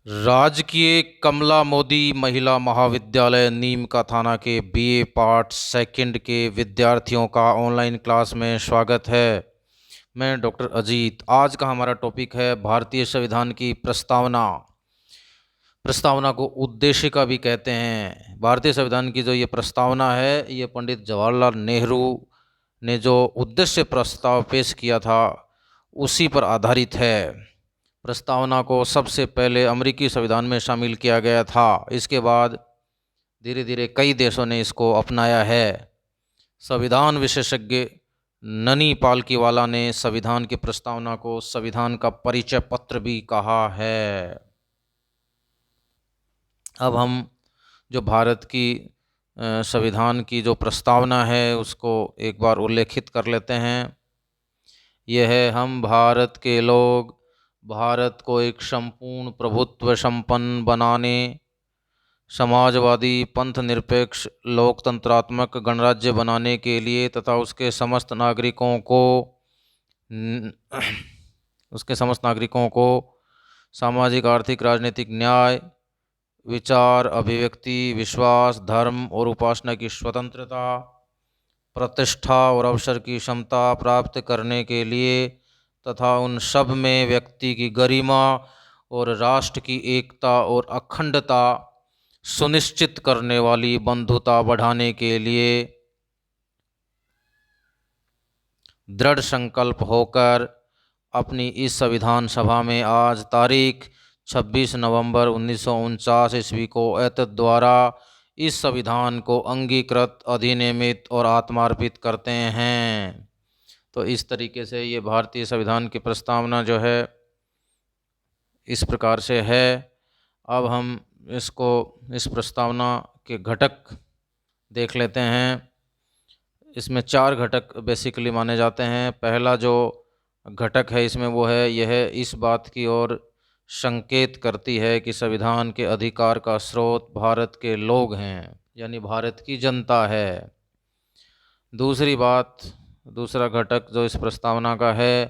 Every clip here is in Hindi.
राजकीय कमला मोदी महिला महाविद्यालय नीम का थाना के बीए पार्ट सेकंड के विद्यार्थियों का ऑनलाइन क्लास में स्वागत है। मैं डॉक्टर अजीत। आज का हमारा टॉपिक है भारतीय संविधान की प्रस्तावना। प्रस्तावना को उद्देशिका भी कहते हैं। भारतीय संविधान की जो ये प्रस्तावना है, ये पंडित जवाहरलाल नेहरू ने जो उद्देश्य प्रस्ताव पेश किया था उसी पर आधारित है। प्रस्तावना को सबसे पहले अमेरिकी संविधान में शामिल किया गया था। इसके बाद धीरे धीरे कई देशों ने इसको अपनाया है। संविधान विशेषज्ञ ननी पालकीवाला ने संविधान की प्रस्तावना को संविधान का परिचय पत्र भी कहा है। अब हम जो भारत की संविधान की जो प्रस्तावना है उसको एक बार उल्लेखित कर लेते हैं। यह है, हम भारत के लोग भारत को एक संपूर्ण प्रभुत्व संपन्न बनाने, समाजवादी पंथ निरपेक्ष लोकतंत्रात्मक गणराज्य बनाने के लिए तथा उसके समस्त नागरिकों को सामाजिक आर्थिक राजनीतिक न्याय, विचार अभिव्यक्ति, विश्वास, धर्म और उपासना की स्वतंत्रता, प्रतिष्ठा और अवसर की क्षमता प्राप्त करने के लिए तथा उन सब में व्यक्ति की गरिमा और राष्ट्र की एकता और अखंडता सुनिश्चित करने वाली बंधुता बढ़ाने के लिए दृढ़ संकल्प होकर अपनी इस संविधान सभा में आज तारीख 26 नवंबर 1949 ईस्वी को एतद द्वारा इस संविधान को अंगीकृत, अधिनियमित और आत्मार्पित करते हैं। तो इस तरीके से ये भारतीय संविधान की प्रस्तावना जो है इस प्रकार से है। अब हम इस प्रस्तावना के घटक देख लेते हैं। इसमें 4 घटक बेसिकली माने जाते हैं। पहला जो घटक है इसमें वो है, यह इस बात की ओर संकेत करती है कि संविधान के अधिकार का स्रोत भारत के लोग हैं, यानी भारत की जनता है। दूसरा घटक जो इस प्रस्तावना का है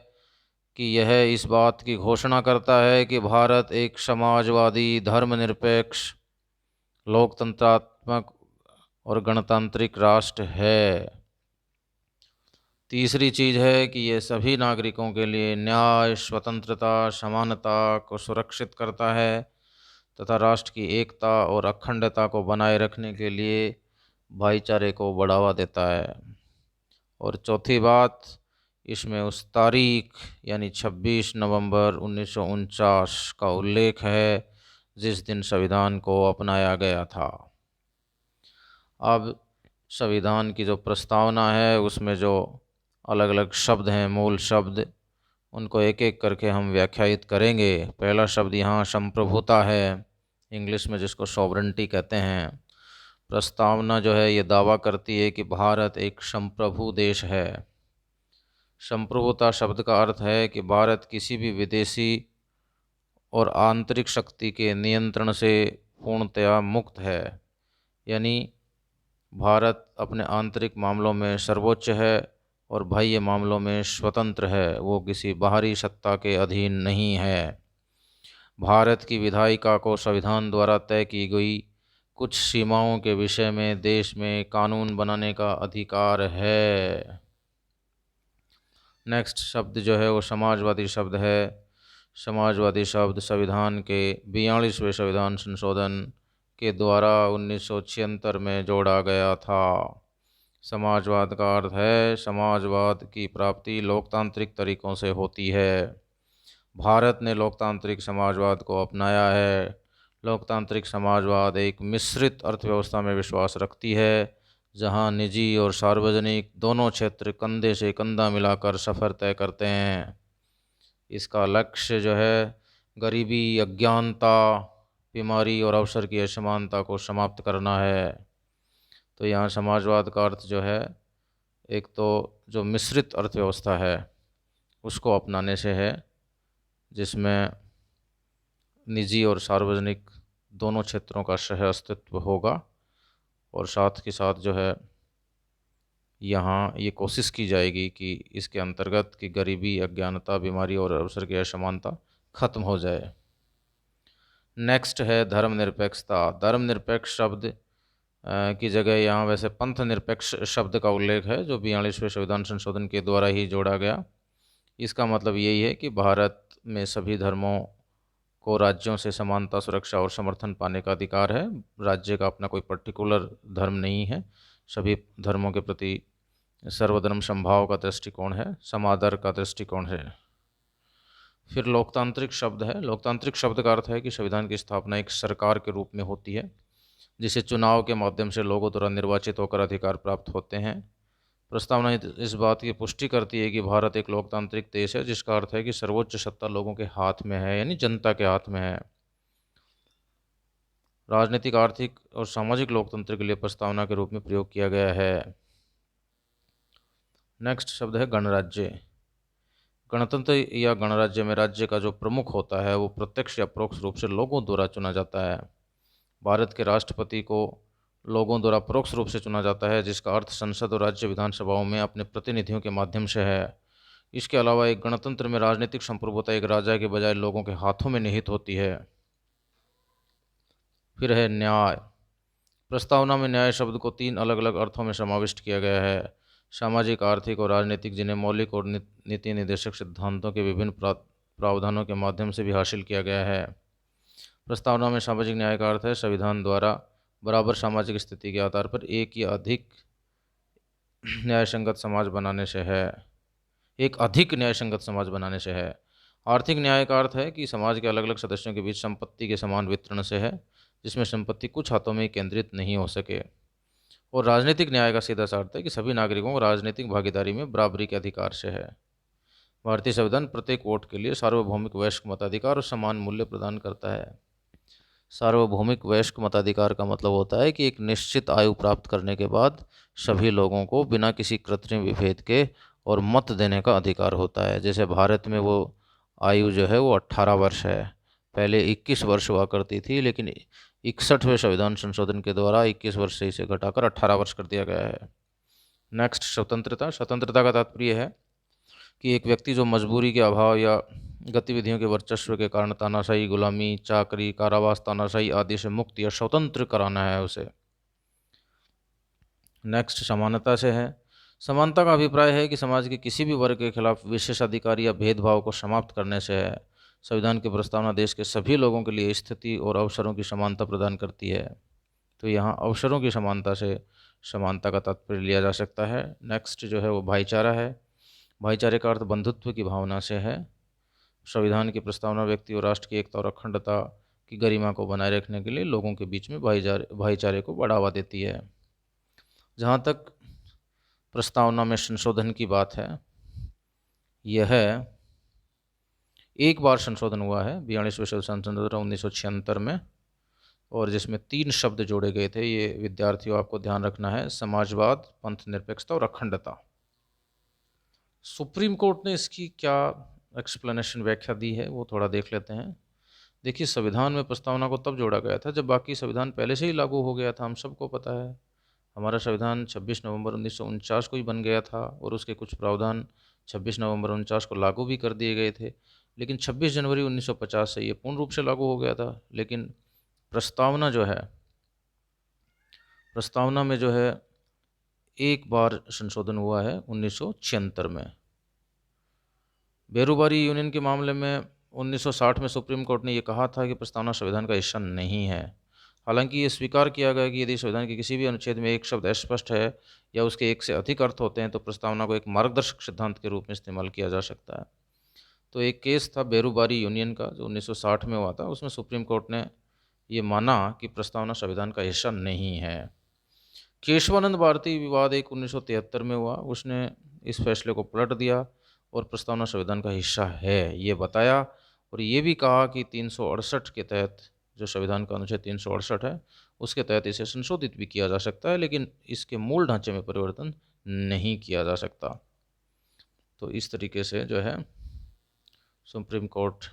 कि यह इस बात की घोषणा करता है कि भारत एक समाजवादी, धर्मनिरपेक्ष, लोकतंत्रात्मक और गणतांत्रिक राष्ट्र है। तीसरी चीज़ है कि ये सभी नागरिकों के लिए न्याय, स्वतंत्रता, समानता को सुरक्षित करता है तथा राष्ट्र की एकता और अखंडता को बनाए रखने के लिए भाईचारे को बढ़ावा देता है। और चौथी बात, इसमें उस तारीख यानी 26 नवंबर 1949 का उल्लेख है जिस दिन संविधान को अपनाया गया था। अब संविधान की जो प्रस्तावना है उसमें जो अलग अलग शब्द हैं, मूल शब्द, उनको एक एक करके हम व्याख्यायित करेंगे। पहला शब्द यहाँ संप्रभुता है, इंग्लिश में जिसको सॉवरेंटी कहते हैं। प्रस्तावना जो है ये दावा करती है कि भारत एक संप्रभु देश है। संप्रभुता शब्द का अर्थ है कि भारत किसी भी विदेशी और आंतरिक शक्ति के नियंत्रण से पूर्णतया मुक्त है, यानी भारत अपने आंतरिक मामलों में सर्वोच्च है और बाह्य मामलों में स्वतंत्र है, वो किसी बाहरी सत्ता के अधीन नहीं है। भारत की विधायिका को संविधान द्वारा तय की गई कुछ सीमाओं के विषय में देश में कानून बनाने का अधिकार है। नेक्स्ट शब्द जो है वो समाजवादी शब्द है। समाजवादी शब्द संविधान के 42वें संविधान संशोधन के द्वारा 1976 में जोड़ा गया था। समाजवाद का अर्थ है समाजवाद की प्राप्ति लोकतांत्रिक तरीकों से होती है। भारत ने लोकतांत्रिक समाजवाद को अपनाया है। लोकतांत्रिक समाजवाद एक मिश्रित अर्थव्यवस्था में विश्वास रखती है, जहां निजी और सार्वजनिक दोनों क्षेत्र कंधे से कंधा मिलाकर सफ़र तय करते हैं। इसका लक्ष्य जो है गरीबी, अज्ञानता, बीमारी और अवसर की असमानता को समाप्त करना है। तो यहाँ समाजवाद का अर्थ जो है, एक तो जो मिश्रित अर्थव्यवस्था है उसको अपनाने से है, जिसमें निजी और सार्वजनिक दोनों क्षेत्रों का सह अस्तित्व होगा, और साथ के साथ जो है यहाँ ये कोशिश की जाएगी कि इसके अंतर्गत कि गरीबी, अज्ञानता, बीमारी और अवसर की असमानता खत्म हो जाए। नेक्स्ट है धर्मनिरपेक्षता। धर्मनिरपेक्ष शब्द की जगह यहाँ वैसे पंथ निरपेक्ष शब्द का उल्लेख है, जो 42वें संविधान संशोधन के द्वारा ही जोड़ा गया। इसका मतलब यही है कि भारत में सभी धर्मों को राज्यों से समानता, सुरक्षा और समर्थन पाने का अधिकार है। राज्य का अपना कोई पर्टिकुलर धर्म नहीं है, सभी धर्मों के प्रति सर्वधर्म समभाव का दृष्टिकोण है, समादर का दृष्टिकोण है। फिर लोकतांत्रिक शब्द है। लोकतांत्रिक शब्द का अर्थ है कि संविधान की स्थापना एक सरकार के रूप में होती है, जिसे चुनाव के माध्यम से लोगों द्वारा निर्वाचित होकर अधिकार प्राप्त होते हैं। प्रस्तावना इस बात की पुष्टि करती है कि भारत एक लोकतांत्रिक देश है, जिसका अर्थ है कि सर्वोच्च सत्ता लोगों के हाथ में है, यानी जनता के हाथ में है। राजनीतिक, आर्थिक और सामाजिक लोकतंत्र के लिए प्रस्तावना के रूप में प्रयोग किया गया है। नेक्स्ट शब्द है गणराज्य। गणतंत्र या गणराज्य में राज्य का जो प्रमुख होता है वो प्रत्यक्ष या परोक्ष रूप से लोगों द्वारा चुना जाता है। भारत के राष्ट्रपति को लोगों द्वारा परोक्ष रूप से चुना जाता है, जिसका अर्थ संसद और राज्य विधानसभाओं में अपने प्रतिनिधियों के माध्यम से है। इसके अलावा एक गणतंत्र में राजनीतिक संप्रभुता एक राजा के बजाय लोगों के हाथों में निहित होती है। फिर है न्याय। प्रस्तावना में न्याय शब्द को 3 अलग अलग अर्थों में समाविष्ट किया गया है: सामाजिक, आर्थिक और राजनीतिक, जिन्हें मौलिक और नीति निर्देशक सिद्धांतों के विभिन्न प्रावधानों के माध्यम से भी हासिल किया गया है। प्रस्तावना में सामाजिक न्याय का अर्थ है संविधान द्वारा बराबर सामाजिक स्थिति के आधार पर एक या अधिक न्यायसंगत समाज बनाने से है। एक अधिक न्यायसंगत समाज बनाने से है। आर्थिक न्याय का अर्थ है कि समाज के अलग अलग सदस्यों के बीच संपत्ति के समान वितरण से है, जिसमें संपत्ति कुछ हाथों में केंद्रित नहीं हो सके। और राजनीतिक न्याय का सीधा सा अर्थ है कि सभी नागरिकों को राजनीतिक भागीदारी में बराबरी के अधिकार से है। भारतीय संविधान प्रत्येक वोट के लिए सार्वभौमिक वयस्क मताधिकार और समान मूल्य प्रदान करता है। सार्वभौमिक वयस्क मताधिकार का मतलब होता है कि एक निश्चित आयु प्राप्त करने के बाद सभी लोगों को बिना किसी कृत्रिम विभेद के और मत देने का अधिकार होता है। जैसे भारत में वो आयु जो है वो 18 वर्ष है, पहले 21 वर्ष हुआ करती थी, लेकिन 61वें संविधान संशोधन के द्वारा 21 वर्ष से इसे घटाकर 18 वर्ष कर दिया गया है। नेक्स्ट स्वतंत्रता। स्वतंत्रता का तात्पर्य है कि एक व्यक्ति जो मजबूरी के अभाव या गतिविधियों के वर्चस्व के कारण तानाशाही, गुलामी, चाकरी, कारावास, तानाशाही आदि से मुक्त या स्वतंत्र कराना है उसे। नेक्स्ट समानता से है। समानता का अभिप्राय है कि समाज के किसी भी वर्ग के खिलाफ विशेषाधिकार या भेदभाव को समाप्त करने से है। संविधान की प्रस्तावना देश के सभी लोगों के लिए स्थिति और अवसरों की समानता प्रदान करती है। तो यहाँ अवसरों की समानता से समानता का तात्पर्य लिया जा सकता है। नेक्स्ट जो है वो भाईचारा है। भाईचारे का अर्थ बंधुत्व की भावना से है। संविधान की प्रस्तावना व्यक्ति और राष्ट्र की एकता और अखंडता की गरिमा को बनाए रखने के लिए लोगों के बीच में भाईचारे को बढ़ावा देती है। जहाँ तक प्रस्तावना में संशोधन की बात है, यह एक बार संशोधन हुआ है 42वें संशोधन 1976 में, और जिसमें 3 शब्द जोड़े गए थे। ये विद्यार्थियों आपको ध्यान रखना है: समाजवाद, पंथ निरपेक्षता और अखंडता। सुप्रीम कोर्ट ने इसकी क्या एक्सप्लेनेशन, व्याख्या दी है, वो थोड़ा देख लेते हैं। देखिए, संविधान में प्रस्तावना को तब जोड़ा गया था जब बाकी संविधान पहले से ही लागू हो गया था। हम सबको पता है हमारा संविधान 26 नवंबर 1949 को ही बन गया था, और उसके कुछ प्रावधान 26 नवंबर 1949 को लागू भी कर दिए गए थे। लेकिन 26 जनवरी 1950 से ये पूर्ण रूप से लागू हो गया था। लेकिन प्रस्तावना जो है, प्रस्तावना में जो है एक बार संशोधन हुआ है 1976 में। बेरोबारी यूनियन के मामले में 1960 में सुप्रीम कोर्ट ने यह कहा था कि प्रस्तावना संविधान का हिस्सा नहीं है। हालांकि ये स्वीकार किया गया कि यदि संविधान के किसी भी अनुच्छेद में एक शब्द अस्पष्ट है या उसके एक से अधिक अर्थ होते हैं तो प्रस्तावना को एक मार्गदर्शक सिद्धांत के रूप में इस्तेमाल किया जा सकता है। तो एक केस था बेरोबारी यूनियन का जो 1960 में हुआ था। उसमें सुप्रीम कोर्ट ने ये माना कि प्रस्तावना संविधान का हिस्सा नहीं है। केशवानंद भारती विवाद एक 1973 में हुआ। उसने इस फैसले को पलट दिया और प्रस्तावना संविधान का हिस्सा है ये बताया, और ये भी कहा कि 368 के तहत, जो संविधान का अनुच्छेद 368 है, उसके तहत इसे संशोधित भी किया जा सकता है, लेकिन इसके मूल ढांचे में परिवर्तन नहीं किया जा सकता। तो इस तरीके से जो है सुप्रीम कोर्ट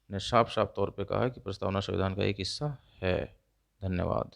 ने साफ साफ तौर पे कहा कि प्रस्तावना संविधान का एक हिस्सा है। धन्यवाद।